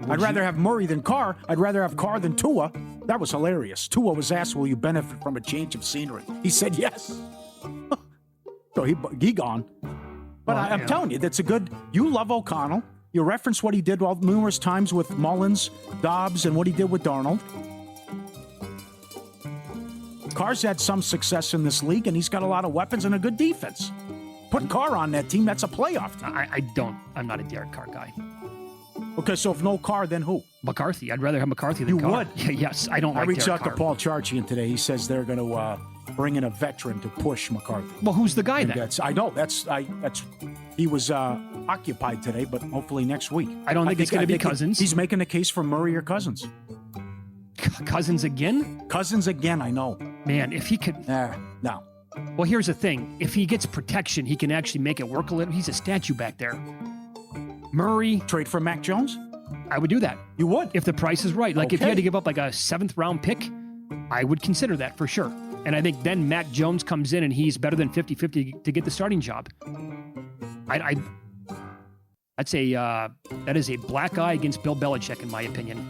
Speaker 4: I'd rather have Murray than Carr. I'd rather have Carr than Tua. That was hilarious. Tua was asked, will you benefit from a change of scenery? He said yes. So he gone. But I'm telling you, that's a good... You love O'Connell. You reference what he did numerous times with Mullins, Dobbs, and what he did with Darnold. Carr's had some success in this league, and he's got a lot of weapons and a good defense. Put Carr on that team, that's a playoff team.
Speaker 3: I'm not a Derek Carr guy.
Speaker 4: Okay, so if no Carr, then who?
Speaker 3: McCarthy. I'd rather have McCarthy than
Speaker 4: You
Speaker 3: Carr.
Speaker 4: would?
Speaker 3: Yes, I don't like
Speaker 4: I reached
Speaker 3: Derek
Speaker 4: out
Speaker 3: Carr.
Speaker 4: to Paul Charchian today. He says they're going to bring in a veteran to push McCarthy.
Speaker 3: Well, who's the guy
Speaker 4: And
Speaker 3: then?
Speaker 4: I know he was occupied today, but hopefully next week.
Speaker 3: I don't think it's going to be Cousins.
Speaker 4: He's making a case for Murray or Cousins.
Speaker 3: Cousins again?
Speaker 4: Cousins again, I know.
Speaker 3: Man, if he could...
Speaker 4: No.
Speaker 3: Well, here's the thing. If he gets protection, he can actually make it work a little. He's a statue back there. Murray...
Speaker 4: Trade for Mac Jones?
Speaker 3: I would do that.
Speaker 4: You would?
Speaker 3: If the price is right. Like, if you
Speaker 4: Okay.
Speaker 3: had to give up like a 7th round pick, I would consider that for sure. And I think then Mac Jones comes in and he's better than 50-50 to get the starting job. I'd say that is a black eye against Bill Belichick, in my opinion.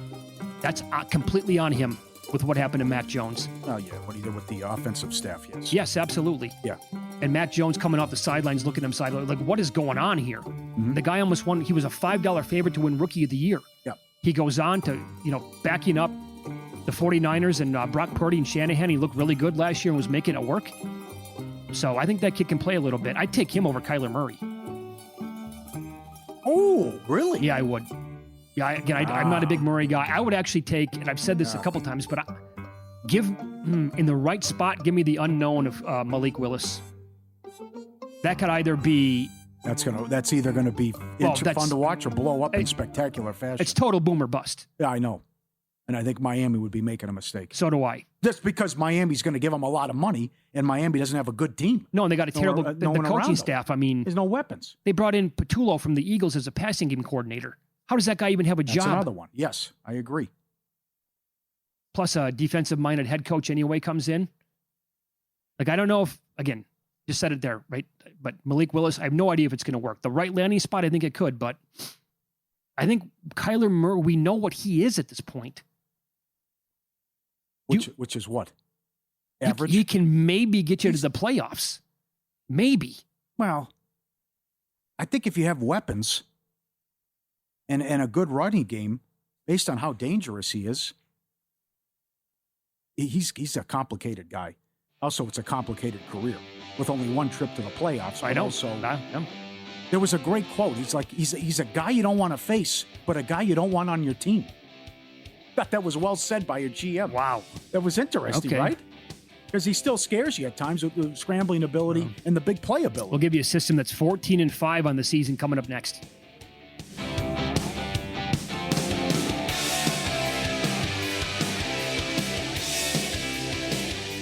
Speaker 3: That's completely on him with what happened to Mac Jones.
Speaker 4: Oh, yeah, what he did with the offensive staff, yes.
Speaker 3: Yes, absolutely.
Speaker 4: Yeah.
Speaker 3: And Matt Jones coming off the sidelines, looking at him sideline, like, what is going on here?
Speaker 4: Mm-hmm.
Speaker 3: The guy almost won. He was a $5 favorite to win Rookie of the Year.
Speaker 4: Yeah.
Speaker 3: He goes on to, backing up the 49ers and Brock Purdy and Shanahan. He looked really good last year and was making it work. So I think that kid can play a little bit. I'd take him over Kyler Murray.
Speaker 4: Oh, really?
Speaker 3: Yeah, I would. Yeah, again, I'm not a big Murray guy. I would actually take, and I've said this a couple times, but in the right spot, give me the unknown of Malik Willis. That could either be...
Speaker 4: That's either going to be fun to watch or blow up in spectacular fashion.
Speaker 3: It's total boom or bust.
Speaker 4: Yeah, I know. And I think Miami would be making a mistake.
Speaker 3: So do I.
Speaker 4: Just because Miami's going to give them a lot of money, and Miami doesn't have a good team.
Speaker 3: No, and they got a terrible
Speaker 4: no one
Speaker 3: the
Speaker 4: around
Speaker 3: coaching
Speaker 4: them.
Speaker 3: staff. I mean,
Speaker 4: There's no weapons.
Speaker 3: they brought in Patullo from the Eagles as a passing game coordinator. How does that guy even have a
Speaker 4: That's
Speaker 3: job?
Speaker 4: another one. Yes, I agree.
Speaker 3: Plus a defensive-minded head coach anyway comes in. Like, I don't know if, again, just said it there, right? But Malik Willis, I have no idea if it's going to work. The right landing spot, I think it could, but I think Kyler Murray, we know what he is at this point.
Speaker 4: Which is what? Average?
Speaker 3: He can maybe get you to the playoffs. Maybe.
Speaker 4: Well, I think if you have weapons and a good running game, based on how dangerous he is, he's a complicated guy. Also, it's a complicated career with only one trip to the playoffs.
Speaker 3: I know.
Speaker 4: Also,
Speaker 3: Yeah.
Speaker 4: there was a great quote. He's like, he's a guy you don't want to face, but a guy you don't want on your team. Thought that was well said by your GM.
Speaker 3: Wow.
Speaker 4: That was interesting,
Speaker 3: Okay.
Speaker 4: right? Because he still scares you at times with the scrambling ability and the big play ability.
Speaker 3: We'll give you a system that's 14-5 on the season coming up next.